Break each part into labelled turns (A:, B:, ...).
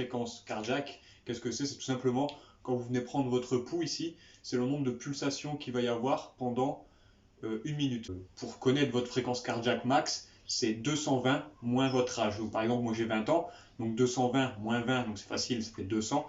A: fréquence cardiaque. Qu'est-ce que c'est? C'est tout simplement quand vous venez prendre votre pouls ici, c'est le nombre de pulsations qu'il va y avoir pendant 1 minute. Pour connaître votre fréquence cardiaque max, c'est 220 moins votre âge. Donc, par exemple, moi j'ai 20 ans, donc 220 moins 20, donc c'est facile, ça fait 200.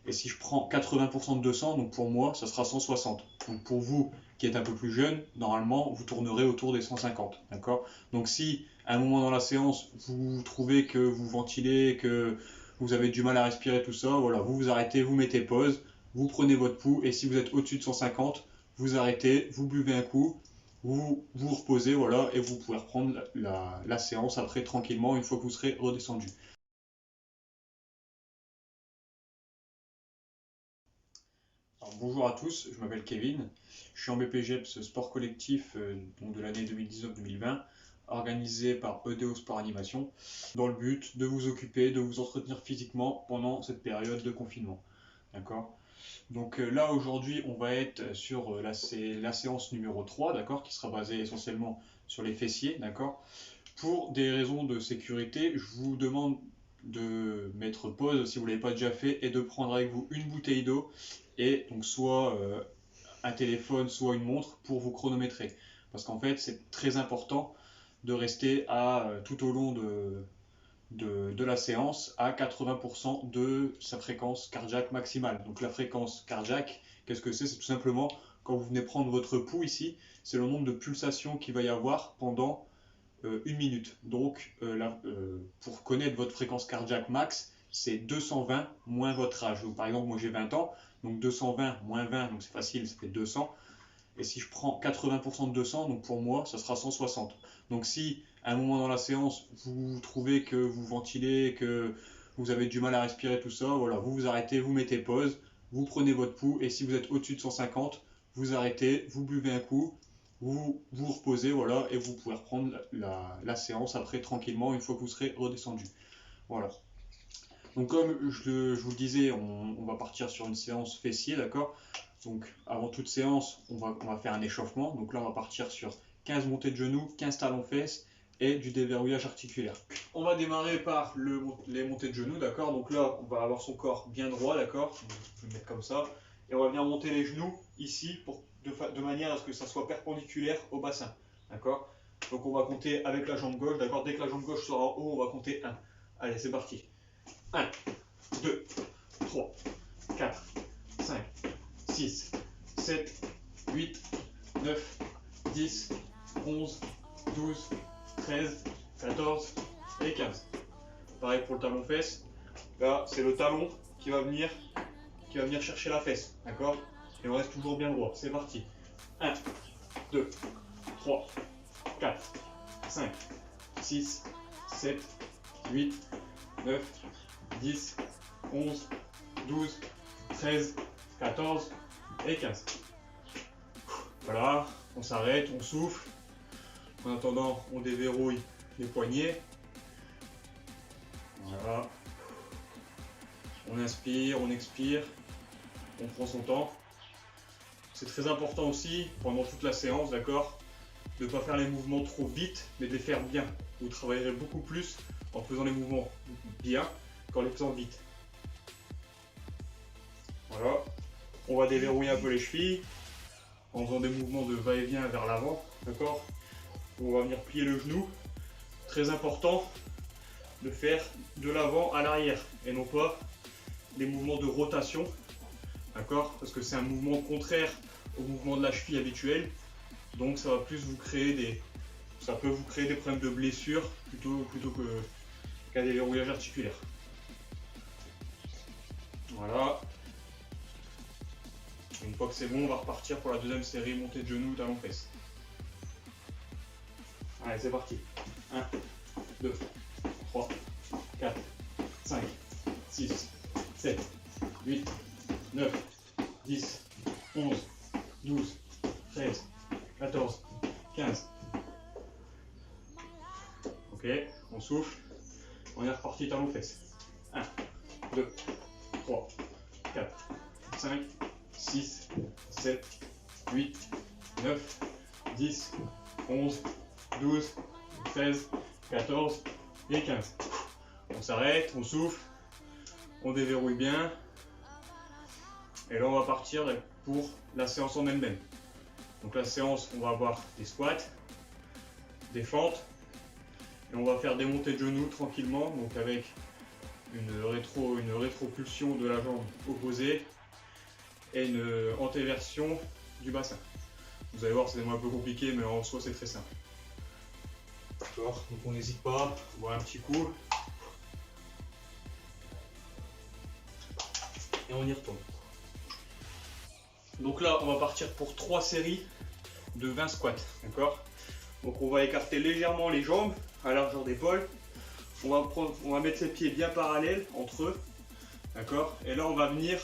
A: Et si je prends 80% de 200, donc pour moi, ça sera 160. Donc pour vous qui êtes un peu plus jeune, normalement, vous tournerez autour des 150. D'accord? Donc si à un moment dans la séance, vous trouvez que vous ventilez, que vous avez du mal à respirer, tout ça, voilà, vous vous arrêtez, vous mettez pause, vous prenez votre pouls, et si vous êtes au-dessus de 150, vous arrêtez, vous buvez un coup, vous vous reposez, voilà, et vous pouvez reprendre la séance après tranquillement une fois que vous serez redescendu. Alors, bonjour à tous, je m'appelle Kevin, je suis en BPGEPS sport collectif donc de l'année 2019-2020, organisé par EDO Sport Animation, dans le but de vous occuper, de vous entretenir physiquement pendant cette période de confinement. D'accord? Donc là aujourd'hui on va être sur la séance numéro 3, d'accord, qui sera basée essentiellement sur les fessiers, d'accord. Pour des raisons de sécurité, je vous demande de mettre pause si vous ne l'avez pas déjà fait et de prendre avec vous une bouteille d'eau et donc soit un téléphone, soit une montre pour vous chronométrer. Parce qu'en fait, c'est très important de rester tout au long de la séance à 80% de sa fréquence cardiaque maximale. Donc la fréquence cardiaque, qu'est-ce que c'est? C'est tout simplement quand vous venez prendre votre pouls ici, c'est le nombre de pulsations qu'il va y avoir pendant 1 minute. Donc pour connaître votre fréquence cardiaque max, c'est 220 moins votre âge. Donc par exemple, moi j'ai 20 ans, donc 220 moins 20, donc c'est facile, ça fait 200. Et si je prends 80% de 200, donc pour moi, ça sera 160. Donc si à un moment dans la séance, vous trouvez que vous ventilez, que vous avez du mal à respirer, tout ça, voilà, vous vous arrêtez, vous mettez pause, vous prenez votre pouls, et si vous êtes au-dessus de 150, vous arrêtez, vous buvez un coup, vous vous reposez, voilà, et vous pouvez reprendre la séance après tranquillement une fois que vous serez redescendu. Voilà. Donc comme je vous le disais, on va partir sur une séance fessier, d'accord? Donc avant toute séance, on va faire un échauffement. Donc là, on va partir sur 15 montées de genoux, 15 talons fesses et du déverrouillage articulaire. On va démarrer par les montées de genoux, d'accord? Donc là, on va avoir son corps bien droit, d'accord? Je vais le mettre comme ça. Et on va venir monter les genoux ici de manière à ce que ça soit perpendiculaire au bassin, d'accord? Donc on va compter avec la jambe gauche, d'accord? Dès que la jambe gauche sera en haut, on va compter 1. Allez, c'est parti. 1, 2, 3, 4, 5, 6, 7, 8, 9, 10, 11, 12, 13, 14 et 15. Pareil pour le talon fesse. Là, c'est le talon qui va venir chercher la fesse, d'accord? Et on reste toujours bien droit. C'est parti. 1, 2, 3, 4, 5, 6, 7, 8, 9, 10, 11, 12, 13, 14 et 15. Voilà, on s'arrête, on souffle. En attendant, on déverrouille les poignets. Voilà. On inspire, on expire, on prend son temps. C'est très important aussi, pendant toute la séance, d'accord, de ne pas faire les mouvements trop vite, mais de les faire bien. Vous travaillerez beaucoup plus en faisant les mouvements bien qu'en les faisant vite. Voilà. On va déverrouiller un peu les chevilles en faisant des mouvements de va-et-vient vers l'avant, d'accord. On va venir plier le genou. Très important de faire de l'avant à l'arrière et non pas des mouvements de rotation, d'accord, parce que c'est un mouvement contraire au mouvement de la cheville habituel, donc ça va plus vous créer ça peut vous créer des problèmes de blessure plutôt qu'un déverrouillage articulaire. Voilà. Une fois que c'est bon, on va repartir pour la deuxième série montée de genoux, talons fesses. Allez, c'est parti. 1, 2, 3, 4, 5, 6, 7, 8, 9, 10, 11, 12, 13, 14, 15. Ok, on souffle. On est reparti talons fesses. 1, 2, 3, 4, 5, 6, 7, 8, 9, 10, 11, 12, 13, 14 et 15. On s'arrête, on souffle, On déverrouille bien. Et là, on va partir pour la séance en elle-même. Donc la séance, on va avoir des squats, des fentes, et on va faire des montées de genoux tranquillement, donc avec une rétropulsion de la jambe opposée et une antéversion du bassin. Vous allez voir, c'est un peu compliqué, mais en soi, c'est très simple. D'accord, donc on n'hésite pas, on voit un petit coup. Et on y retourne. Donc là, on va partir pour 3 séries de 20 squats, d'accord? Donc on va écarter légèrement les jambes à largeur d'épaule. On va mettre les pieds bien parallèles entre eux, d'accord? Et là, on va venir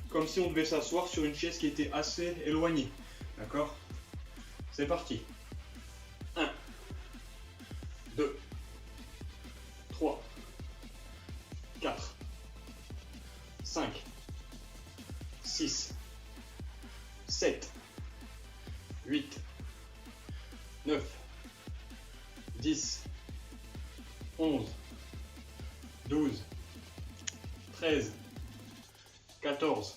A: comme si on devait s'asseoir sur une chaise qui était assez éloignée, d'accord? C'est parti. 1, 2, 3, 4, 5, 6, 7, 8, 9, 10, 11, 12, 13, 14,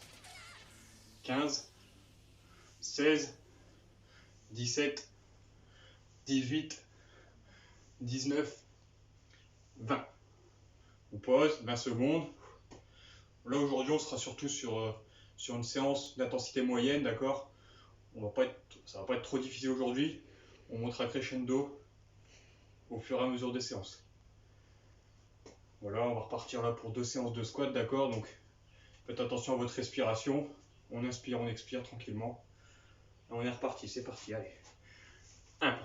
A: 15, 16, 17, 18, 19, 20. On pose 20 secondes. Là aujourd'hui on sera surtout sur une séance d'intensité moyenne, d'accord? Ça va pas être trop difficile aujourd'hui. On montera crescendo au fur et à mesure des séances. Voilà, on va repartir là pour 2 séances de squat, d'accord? Donc faites attention à votre respiration. On inspire, on expire tranquillement. Et on est reparti, c'est parti, allez. 1,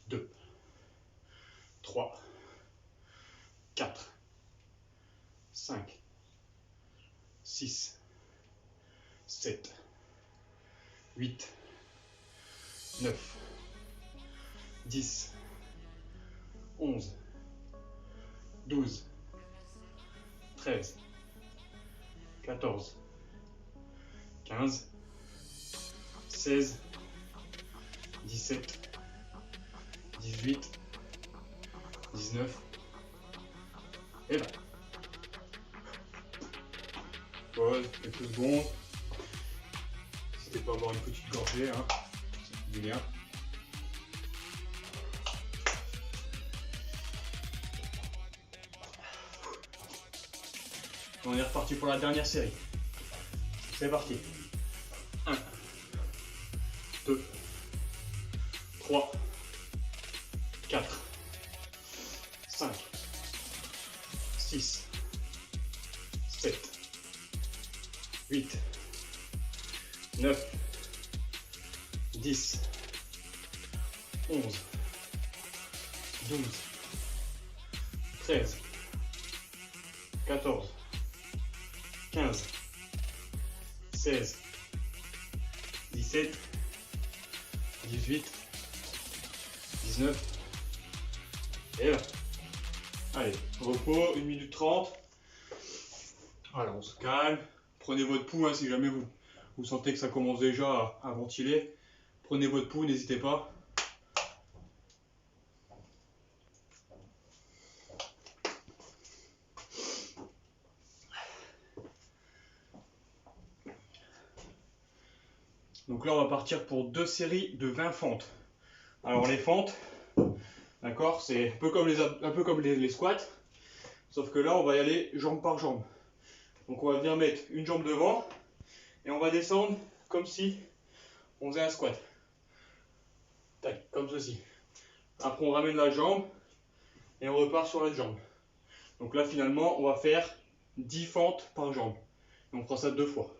A: 2, 3, 4, 5, 6, 7, 8, 9, 10, 11, 12, 13, 14, 15, 16, 17, 18, 19 et 20. Pause, quelques secondes. N'hésitez pas à avoir une petite gorgée, hein. Ça fait du bien. On est reparti pour la dernière série. C'est parti. 1, 2, 3, 4, 5, 6, 7, 8, 9, 10, 11, 12, 13, 14, 15, 16, 17, 18, 19 et là. Allez, repos, 1 minute 30. Voilà, on se calme. Prenez votre pouls, hein, si jamais vous sentez que ça commence déjà à ventiler. Prenez votre pouls, n'hésitez pas. Donc là, on va partir pour 2 séries de 20 fentes. Alors les fentes, d'accord, c'est un peu comme les squats, sauf que là, on va y aller jambe par jambe. Donc on va venir mettre une jambe devant et on va descendre comme si on faisait un squat. Tac, comme ceci. Après, on ramène la jambe et on repart sur l'autre jambe. Donc là, finalement, on va faire 10 fentes par jambe. Et on fera ça 2 fois.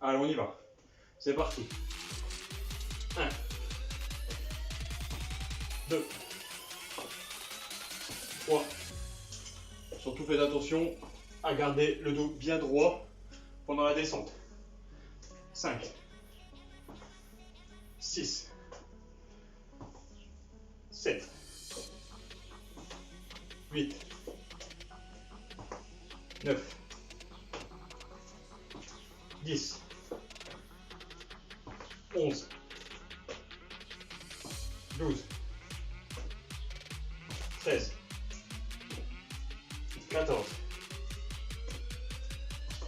A: Allez, on y va. C'est parti. 1, 2, 3. Surtout faites attention à garder le dos bien droit pendant la descente. 5, 6, 7, 8, 9, 10, 11, 12, 13, 14,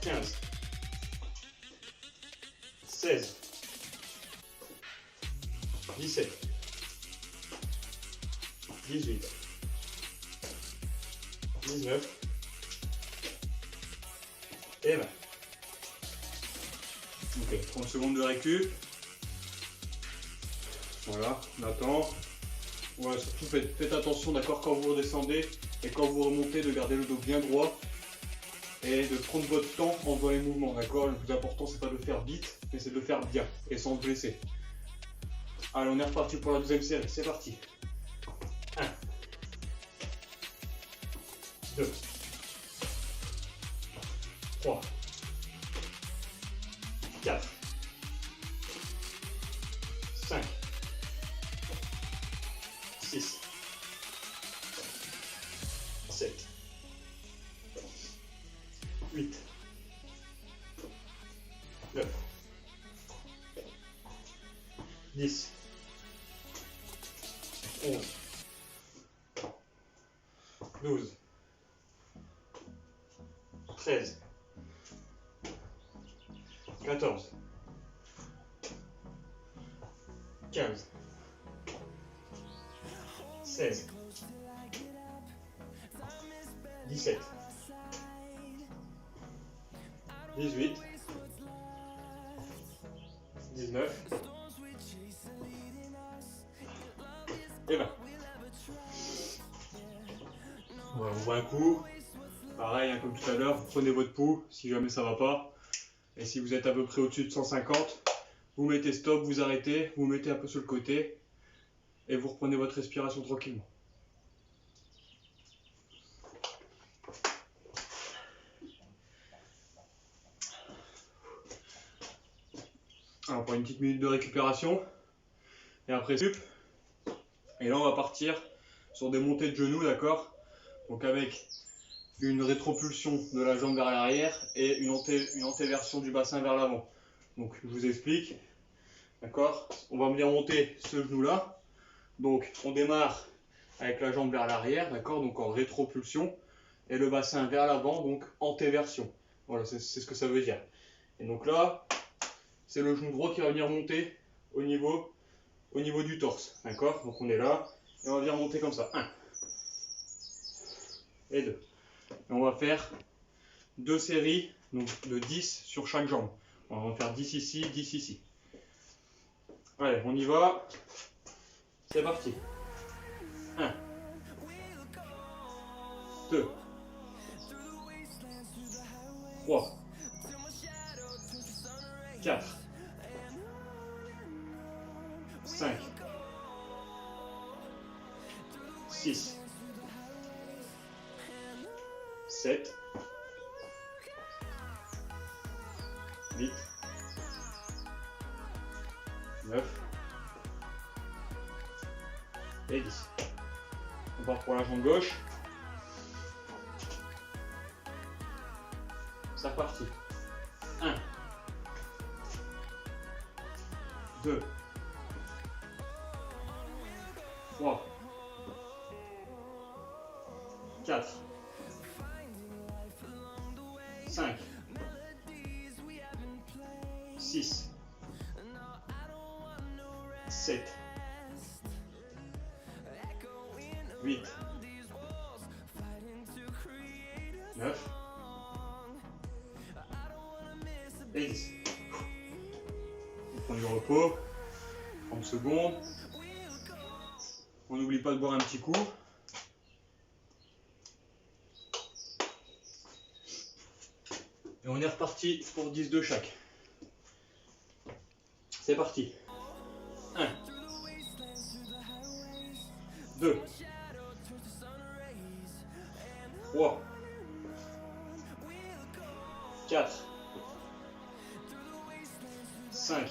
A: 15, 16, 17, 18, 19 et 20. Ok, 30 secondes de récup. Voilà, on attend. Voilà, surtout faites attention, d'accord, quand vous redescendez et quand vous remontez, de garder le dos bien droit et de prendre votre temps en faisant les mouvements, d'accord. Le plus important, c'est pas de faire vite, mais c'est de faire bien et sans se blesser. Allez, on est reparti pour la deuxième série, c'est parti. 1, 2, 3, 4, 5, 6, 7, 8, 9, 10, 11, 12, 13, 14, 15, 16, 17, 18, 19 et 20. Voilà, on voit un coup. Pareil, hein, comme tout à l'heure, vous prenez votre pouls si jamais ça va pas. Et si vous êtes à peu près au-dessus de 150, vous mettez stop, vous arrêtez, vous mettez un peu sur le côté et vous reprenez votre respiration tranquillement. Alors, pour une petite minute de récupération et après sup. Et là, on va partir sur des montées de genoux, d'accord? Donc avec une rétropulsion de la jambe vers l'arrière et une antéversion du bassin vers l'avant. Donc je vous explique, d'accord? On va venir monter ce genou là. Donc on démarre avec la jambe vers l'arrière, d'accord? Donc en rétropulsion et le bassin vers l'avant, donc antéversion. Voilà, c'est ce que ça veut dire. Et donc là, c'est le genou droit qui va venir monter au niveau du torse, d'accord? Donc on est là et on va venir monter comme ça. 1 et 2. Et on va faire 2 séries donc de 10 sur chaque jambe. On va en faire 10 ici, 10 ici. Allez, on y va. C'est parti. 1, 2, 3, 4, 5, 6, 7, 8, 9 et 10. On part pour la jambe gauche. C'est reparti. 1, 2, 3, 4, 5, 6, 7, 8, 9 et 10. On prend du repos, 30 secondes. On n'oublie pas de boire un petit coup. Et on est reparti pour 10 de chaque. C'est parti. 1, 2, 3, 4, 5,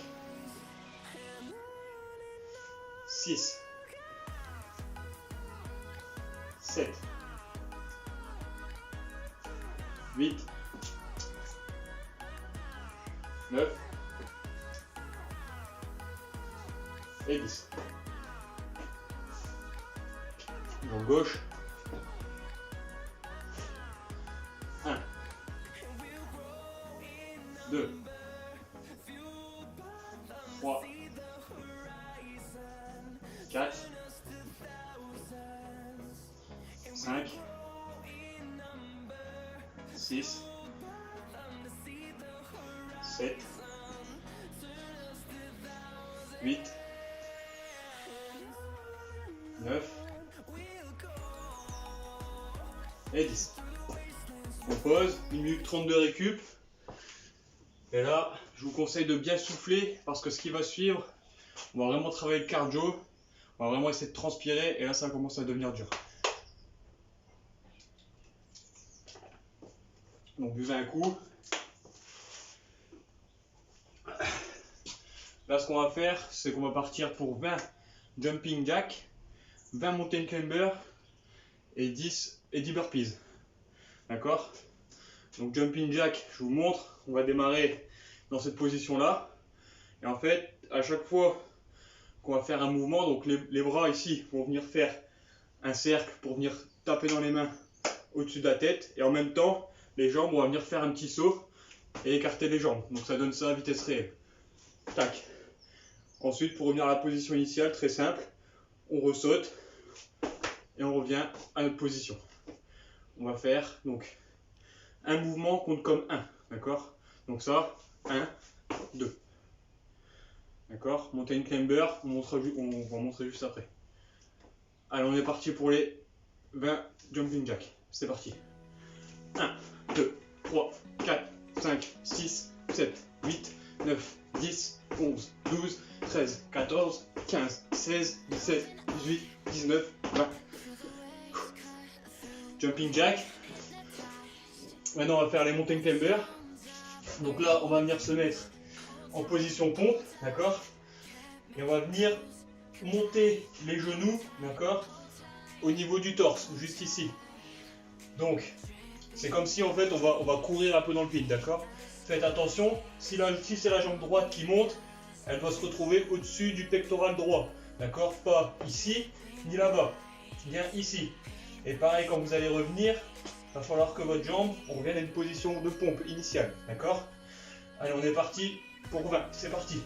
A: 6, 7, 8, 9 et 10. Jambe gauche. 1, 2, 3, 4, 5, 6, 7, 8, 9 et 10. On pose, 1 minute 30 de récup. Et là, je vous conseille de bien souffler parce que ce qui va suivre, on va vraiment travailler le cardio. On va vraiment essayer de transpirer et là, ça commence à devenir dur. Donc, buvez un coup. Là, ce qu'on va faire, c'est qu'on va partir pour 20 jumping jack, 20 mountain climber et 10 burpees. D'accord? Donc jumping jack, je vous montre, on va démarrer dans cette position-là. Et en fait, à chaque fois qu'on va faire un mouvement, donc les bras ici vont venir faire un cercle pour venir taper dans les mains au-dessus de la tête. Et en même temps, les jambes, on va venir faire un petit saut et écarter les jambes. Donc ça donne ça à vitesse réelle. Tac. Ensuite, pour revenir à la position initiale, très simple, on ressaute et on revient à notre position. On va faire donc un mouvement compte comme 1, d'accord? Donc ça, 1, 2. D'accord? Mountain climber, on va montrer juste après. Allez, on est parti pour les 20 jumping jack. C'est parti. 1, 2, 3, 4, 5, 6, 7, 8, 9, 10, 11, 12, 13, 14, 15, 16, 17, 18, 19, 20. Jumping jack. Maintenant, on va faire les mountain climber. Donc là, on va venir se mettre en position pompe, d'accord? Et on va venir monter les genoux, d'accord? Au niveau du torse, juste ici. Donc, c'est comme si en fait on va courir un peu dans le vide, d'accord? Faites attention, si c'est la jambe droite qui monte, elle doit se retrouver au-dessus du pectoral droit, d'accord? Pas ici, ni là-bas, bien ici. Et pareil, quand vous allez revenir, il va falloir que votre jambe, on revienne à une position de pompe initiale, d'accord? Allez, on est parti pour 20, c'est parti.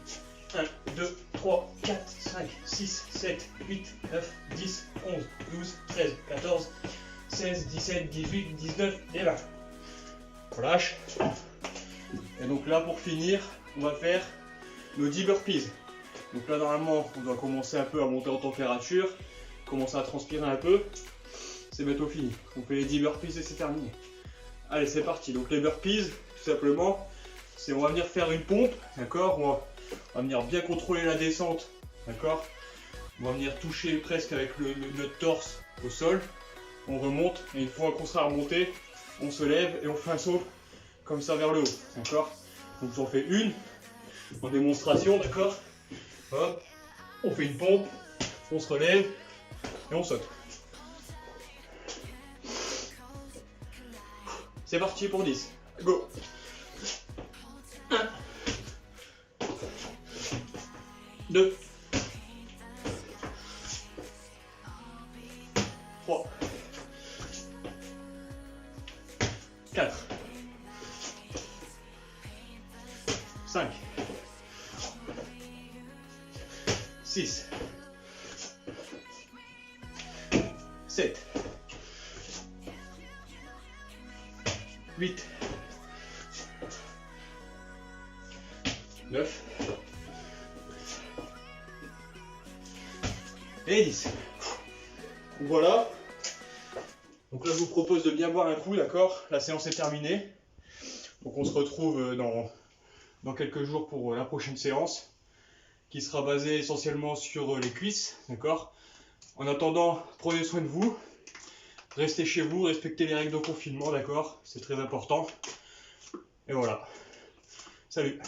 A: 1, 2, 3, 4, 5, 6, 7, 8, 9, 10, 11, 12, 13, 14, 16, 17, 18, 19 et 20. Relâche. Et donc là, pour finir, on va faire nos 10 burpees. Donc là, normalement, on doit commencer un peu à monter en température, commencer à transpirer un peu. C'est bientôt fini. On fait les 10 burpees et c'est terminé. Allez, c'est parti. Donc les burpees, tout simplement, c'est on va venir faire une pompe, d'accord? On va venir bien contrôler la descente, d'accord? On va venir toucher presque avec notre torse au sol. On remonte et une fois qu'on sera remonté, on se lève et on fait un saut comme ça vers le haut, d'accord? Donc j'en fais une en démonstration, d'accord? Hop, on fait une pompe, on se relève et on saute. C'est parti pour 10. Go! 1, 2, 3, 4, 5, 6, 7, 8, 9 et 10. Voilà. Donc là, je vous propose de bien boire un coup, d'accord? La séance est terminée. Donc on se retrouve dans quelques jours pour la prochaine séance, qui sera basée essentiellement sur les cuisses, d'accord? En attendant, prenez soin de vous. Restez chez vous, respectez les règles de confinement, d'accord? C'est très important. Et voilà. Salut!